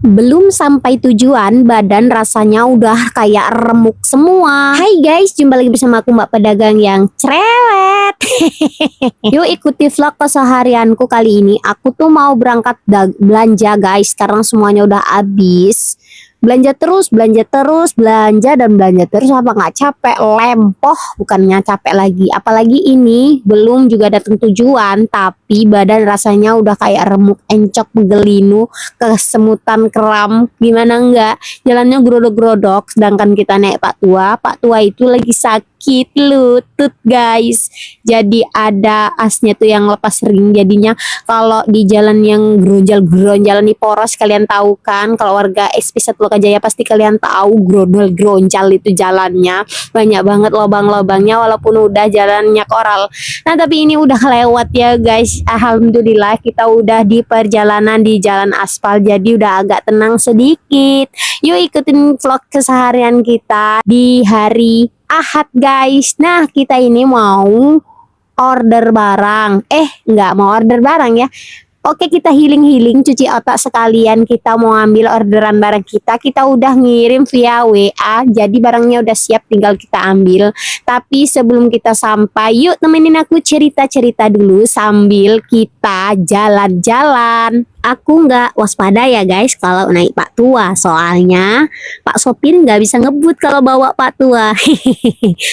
Belum sampai tujuan, badan rasanya udah kayak remuk semua. Hai guys, jumpa lagi bersama aku Mbak Pedagang yang cerewet. Yuk ikuti vlog keseharianku kali ini. Aku tuh mau berangkat belanja guys, sekarang semuanya udah habis. Belanja terus, belanja dan belanja terus, apa nggak capek? Lempoh, bukannya capek lagi. Apalagi ini belum juga datang tujuan, tapi badan rasanya udah kayak remuk, encok, gelinu, kesemutan, kram, gimana enggak? Jalannya grodok-grodok, sedangkan kita naik Pak Tua itu lagi sakit lutut guys. Jadi ada asnya tuh yang lepas ring, jadinya kalau di jalan yang gronjal-gronjal nih poros, kalian tahu kan, kalau warga SP1 Lokajaya pasti kalian tahu gronjal itu jalannya, banyak banget lubang-lubangnya walaupun udah jalannya koral. Nah tapi ini udah lewat ya guys, alhamdulillah kita udah di perjalanan di jalan aspal, jadi udah agak tenang sedikit. Yuk ikutin vlog keseharian kita di hari Ahad guys. Nah kita ini mau order barang, nggak mau order barang ya. Oke, kita healing cuci otak sekalian, kita mau ambil orderan barang kita udah ngirim via WA, jadi barangnya udah siap, tinggal kita ambil. Tapi sebelum kita sampai, yuk temenin aku cerita-cerita dulu sambil kita jalan-jalan. Aku nggak waspada ya guys kalau naik Pak Tua, soalnya Pak sopir nggak bisa ngebut kalau bawa Pak Tua.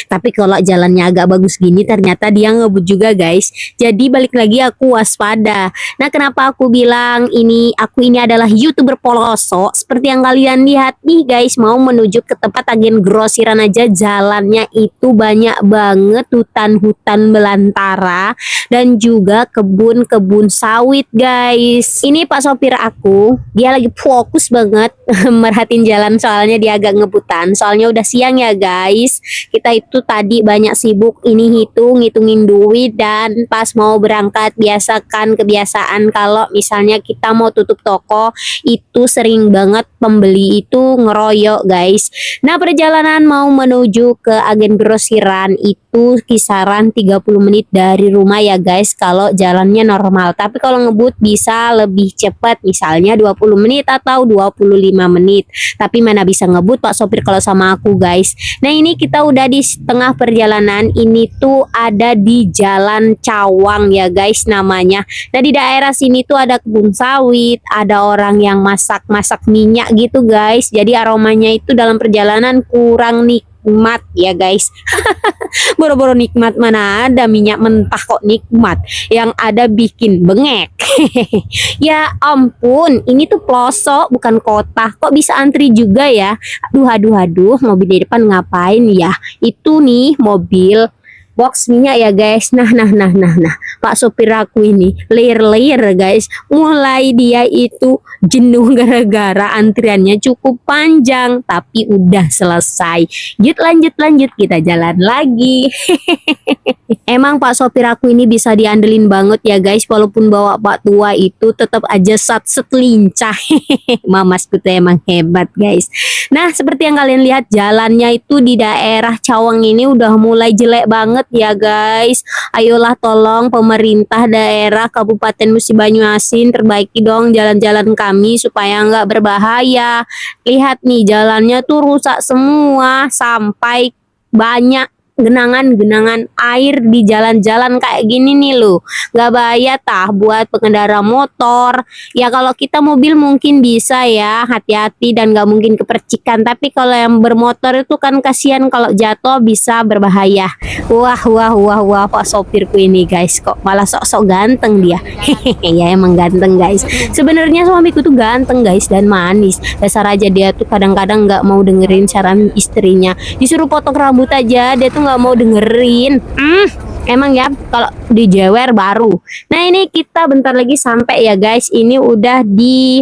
Tapi kalau jalannya agak bagus gini ternyata dia ngebut juga guys, jadi balik lagi aku waspada. Nah kenapa aku bilang aku ini adalah YouTuber Poloso? Seperti yang kalian lihat nih guys, mau menuju ke tempat agen grosiran aja jalannya itu banyak banget hutan-hutan belantara dan juga kebun-kebun sawit guys. Ini Pak sopir aku, dia lagi fokus banget merhatiin jalan, soalnya dia agak ngebutan, soalnya udah siang ya guys. Kita itu tadi banyak sibuk ini ngitungin duit, dan pas mau berangkat biasakan kebiasaan kalau misalnya kita mau tutup toko itu sering banget pembeli itu ngeroyok guys. Nah perjalanan mau menuju ke agen grosiran itu kisaran 30 menit dari rumah ya guys kalau jalannya normal, tapi kalau ngebut bisa lebih cepat, misalnya 20 menit atau 25 menit. Tapi mana bisa ngebut Pak sopir kalau sama aku guys. Nah ini kita udah di tengah perjalanan, ini tuh ada di Jalan Cawang ya guys namanya. Nah di daerah sini tuh ada kebun sawit, ada orang yang masak minyak gitu guys, jadi aromanya itu dalam perjalanan kurang nikmat ya guys. Boro-boro nikmat, mana ada minyak mentah kok nikmat, yang ada bikin bengek. Ya ampun, ini tuh pelosok bukan kota, kok bisa antri juga ya. Aduh, mobil di depan ngapain ya? Itu nih mobil box minyak ya guys. Nah, Pak sopir aku ini layer guys, mulai dia itu jenuh gara-gara antriannya cukup panjang, tapi udah selesai. Lanjut kita jalan lagi. Emang Pak sopir aku ini bisa diandelin banget ya guys, walaupun bawa Pak Tua itu tetap aja set lincah. Mamasku tuh emang hebat guys. Nah seperti yang kalian lihat, jalannya itu di daerah Cawang ini udah mulai jelek banget ya guys. Ayolah tolong pemerintah daerah Kabupaten Musi Banyuasin, perbaiki dong jalan-jalan kami supaya nggak berbahaya. Lihat nih jalannya tuh rusak semua, sampai banyak genangan air di jalan-jalan kayak gini nih loh. Gak bahaya tah buat pengendara motor ya? Kalau kita mobil mungkin bisa ya, hati-hati dan gak mungkin kepercikan, tapi kalau yang bermotor itu kan kasihan, kalau jatuh bisa berbahaya. Wah Pak sopirku ini guys, kok malah sok-sok ganteng dia. Ya emang ganteng guys, sebenarnya suamiku tuh ganteng guys dan manis. Dasar aja dia tuh kadang-kadang gak mau dengerin saran istrinya, disuruh potong rambut aja dia tuh nggak mau dengerin. Emang ya kalau dijewer baru. Nah ini kita bentar lagi sampai ya guys, ini udah di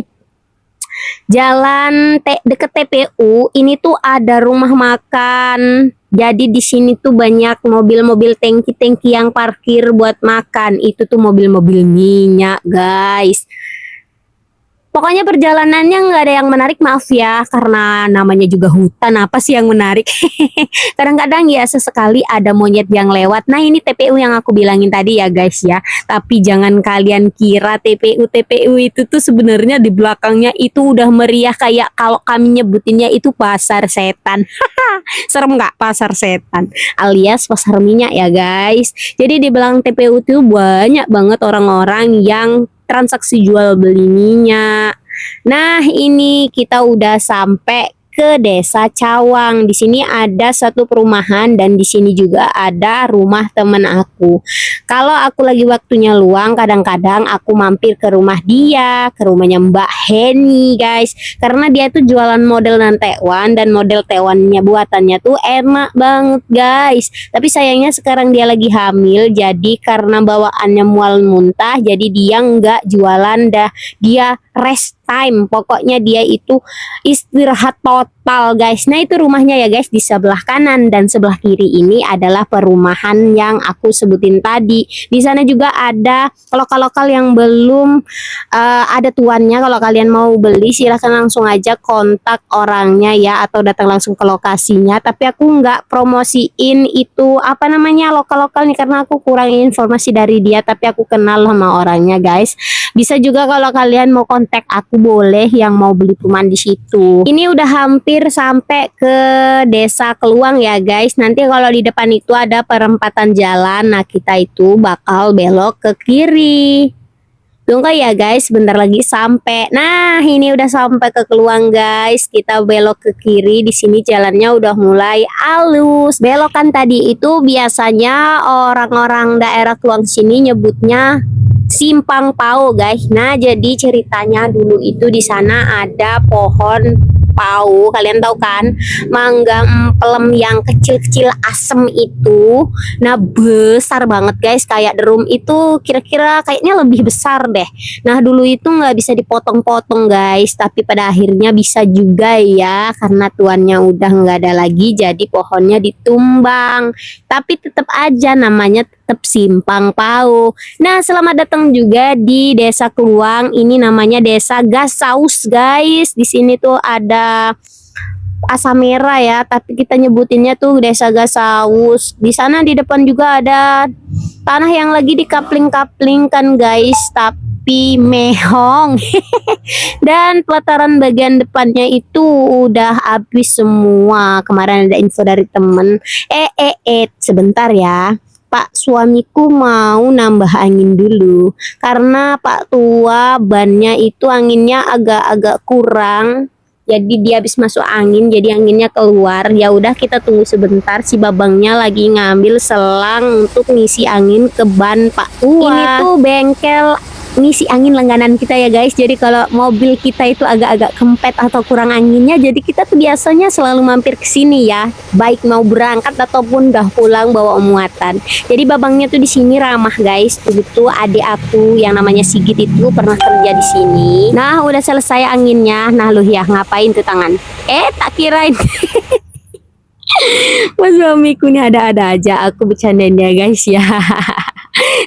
jalan deket TPU. Ini tuh ada rumah makan, jadi di sini tuh banyak mobil-mobil tangki yang parkir buat makan. Itu tuh mobil-mobil minyak guys. Pokoknya perjalanannya nggak ada yang menarik, maaf ya, karena namanya juga hutan, apa sih yang menarik? Kadang-kadang ya sesekali ada monyet yang lewat. Nah ini TPU yang aku bilangin tadi ya guys ya. Tapi jangan kalian kira TPU itu tuh sebenarnya di belakangnya itu udah meriah kayak kalau kami nyebutinnya itu pasar setan. Serem nggak pasar setan? Alias pasar minyak ya guys. Jadi di belakang TPU tuh banyak banget orang-orang yang transaksi jual beli minyak. Nah, ini kita udah sampai ke Desa Cawang. Di sini ada satu perumahan dan di sini juga ada rumah temen aku. Kalau aku lagi waktunya luang, kadang-kadang aku mampir ke rumah dia, ke rumahnya Mbak Heni, guys. Karena dia tuh jualan model tekwan dan model tekwannya buatannya tuh enak banget, guys. Tapi sayangnya sekarang dia lagi hamil, jadi karena bawaannya mual muntah, jadi dia nggak jualan dah. Dia rest time, pokoknya dia itu istirahat total guys. Nah itu rumahnya ya guys, di sebelah kanan dan sebelah kiri ini adalah perumahan yang aku sebutin tadi. Di sana juga ada lokal-lokal yang belum ada tuannya. Kalau kalian mau beli silahkan langsung aja kontak orangnya ya, atau datang langsung ke lokasinya. Tapi aku nggak promosiin itu apa namanya lokal-lokal nih karena aku kurang informasi dari dia, tapi aku kenal sama orangnya guys. Bisa juga kalau kalian mau kontak aku boleh yang mau beli perumahan di situ. Ini udah hampir sampai ke Desa Keluang ya guys. Nanti kalau di depan itu ada perempatan jalan. Nah kita itu bakal belok ke kiri. Tunggu ya guys, bentar lagi sampai. Nah, ini udah sampai ke Keluang guys. Kita belok ke kiri. Di sini jalannya udah mulai halus. Belokan tadi itu biasanya orang-orang daerah Keluang sini nyebutnya Simpang Pau guys. Nah, jadi ceritanya dulu itu di sana ada pohon pau, kalian tahu kan? Mangga empelem yang kecil-kecil asem itu. Nah, besar banget guys, kayak derum itu kira-kira kayaknya lebih besar deh. Nah, dulu itu nggak bisa dipotong-potong guys, tapi pada akhirnya bisa juga ya, karena tuannya udah nggak ada lagi, jadi pohonnya ditumbang. Tapi tetap aja namanya tetap Simpang Pau. Nah, selamat datang juga di Desa Keluang. Ini namanya Desa Gasaus, guys. Di sini tuh ada asam merah ya, tapi kita nyebutinnya tuh Desa Gasaus. Di sana di depan juga ada tanah yang lagi dikapling-kapling kan, guys, tapi mehong. Dan pelataran bagian depannya itu udah habis semua. Kemarin ada info dari temen. Sebentar ya. Pak suamiku mau nambah angin dulu karena Pak tua bannya itu anginnya agak-agak kurang, jadi dia habis masuk angin jadi anginnya keluar. Ya udah kita tunggu sebentar, si babangnya lagi ngambil selang untuk ngisi angin ke ban Pak tua. Ini tuh bengkel ngisi angin langganan kita ya guys. Jadi kalau mobil kita itu agak-agak kempet atau kurang anginnya, jadi kita tuh biasanya selalu mampir ke sini ya, baik mau berangkat ataupun udah pulang bawa muatan. Jadi babangnya tuh di sini ramah guys. Dulu tuh adik aku yang namanya Sigit itu pernah kerja di sini. Nah udah selesai anginnya. Nah lu ya ngapain tuh tangan? Tak kirain. Mas suamiku nih ada-ada aja, aku bercandain dia guys ya.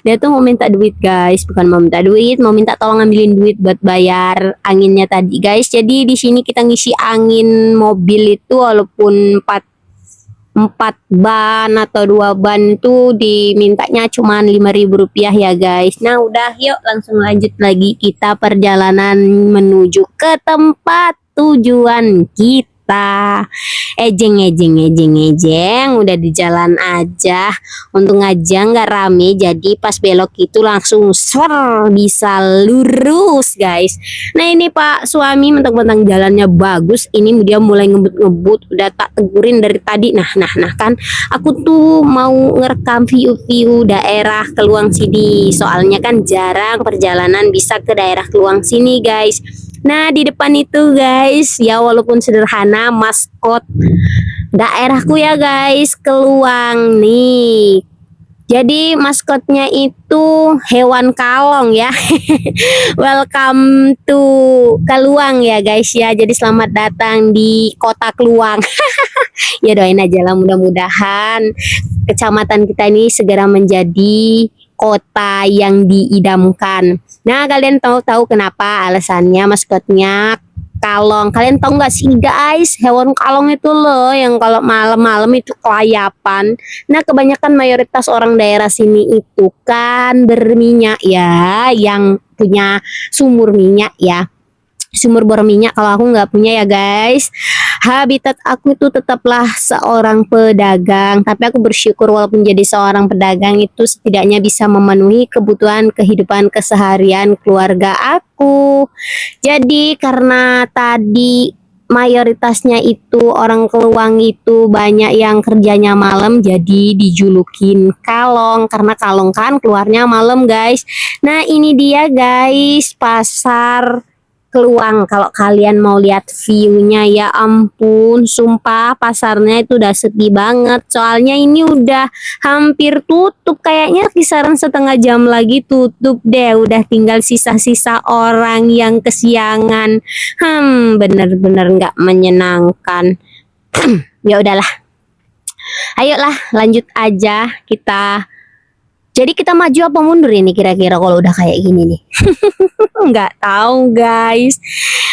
Dia tuh mau minta duit guys, bukan mau minta duit, mau minta tolong ngambilin duit buat bayar anginnya tadi guys. Jadi di sini kita ngisi angin mobil itu walaupun 4 ban atau 2 ban tuh dimintanya cuma Rp5.000 ya guys. Nah udah yuk langsung lanjut lagi kita perjalanan menuju ke tempat tujuan kita. Ejeng udah di jalan aja, untung aja nggak rame, jadi pas belok itu langsung bisa lurus guys. Nah ini Pak suami mentang-mentang jalannya bagus, ini dia mulai ngebut-ngebut, udah tak tegurin dari tadi. Nah kan aku tuh mau ngerekam view daerah Keluang sini, soalnya kan jarang perjalanan bisa ke daerah Keluang sini guys. Nah di depan itu guys ya, walaupun sederhana, maskot daerahku ya guys, Keluang nih. Jadi maskotnya itu hewan kalong ya. Welcome to Keluang ya guys ya. Jadi selamat datang di kota Keluang. Ya doain aja lah, mudah-mudahan kecamatan kita ini segera menjadi kota yang diidamkan. Nah, kalian tahu kenapa alasannya maskotnya kalong? Kalian tahu nggak sih guys, hewan kalong itu loh yang kalau malam-malam itu kelayapan. Nah, kebanyakan mayoritas orang daerah sini itu kan berminyak ya, yang punya sumur minyak ya. Sumur bor minyak, kalau aku nggak punya ya guys. Habitat aku itu tetaplah seorang pedagang, tapi aku bersyukur walaupun jadi seorang pedagang itu setidaknya bisa memenuhi kebutuhan kehidupan keseharian keluarga aku. Jadi karena tadi mayoritasnya itu orang Keluang itu banyak yang kerjanya malam, jadi dijulukin kalong karena kalong kan keluarnya malam guys. Nah, ini dia guys pasar Keluang. Kalau kalian mau lihat view-nya, ya ampun, sumpah pasarnya itu udah sepi banget. Soalnya ini udah hampir tutup, kayaknya kisaran setengah jam lagi tutup deh. Udah tinggal sisa-sisa orang yang kesiangan. Bener-bener nggak menyenangkan. Ya udahlah. Ayolah, lanjut aja kita. Jadi kita maju apa mundur ini kira-kira kalau udah kayak gini nih? Nggak tahu guys.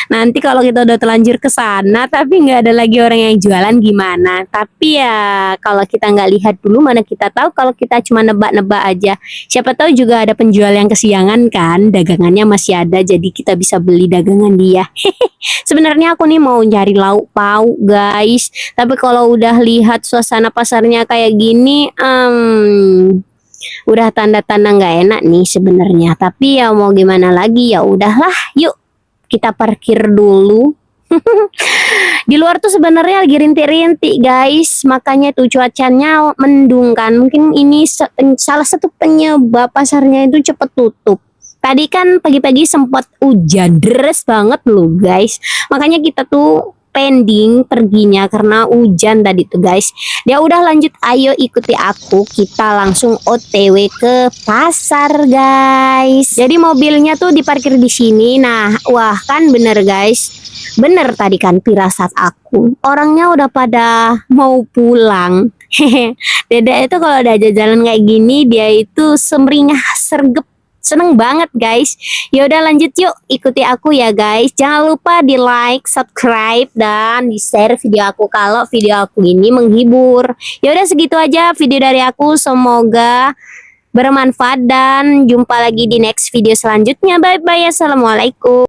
Nanti kalau kita udah terlanjur ke sana tapi nggak ada lagi orang yang jualan gimana? Tapi ya kalau kita nggak lihat dulu mana kita tahu, kalau kita cuma nebak-nebak aja. Siapa tahu juga ada penjual yang kesiangan kan, dagangannya masih ada jadi kita bisa beli dagangan dia. Sebenarnya aku nih mau nyari lauk pauk guys. Tapi kalau udah lihat suasana pasarnya kayak gini, udah tanda-tanda nggak enak nih sebenarnya. Tapi ya mau gimana lagi, ya udahlah, yuk kita parkir dulu. Di luar tuh sebenarnya lagi rintik-rintik guys, makanya tuh cuacanya mendung kan. Mungkin ini salah satu penyebab pasarnya itu cepet tutup. Tadi kan pagi-pagi sempat hujan deras banget loh guys, makanya kita tuh pending perginya karena hujan tadi tuh guys. Ya udah lanjut, ayo ikuti aku, kita langsung OTW ke pasar guys. Jadi mobilnya tuh diparkir di sini. Nah, wah kan bener guys. Bener tadi kan firasat aku. Orangnya udah pada mau pulang. Deda itu kalau udah jalan kayak gini dia itu semringah sergep. Seneng banget guys. Ya udah lanjut yuk, ikuti aku ya guys. Jangan lupa di like, subscribe, dan di share video aku kalau video aku ini menghibur. Ya udah segitu aja video dari aku. Semoga bermanfaat dan jumpa lagi di next video selanjutnya. Bye bye. Assalamualaikum.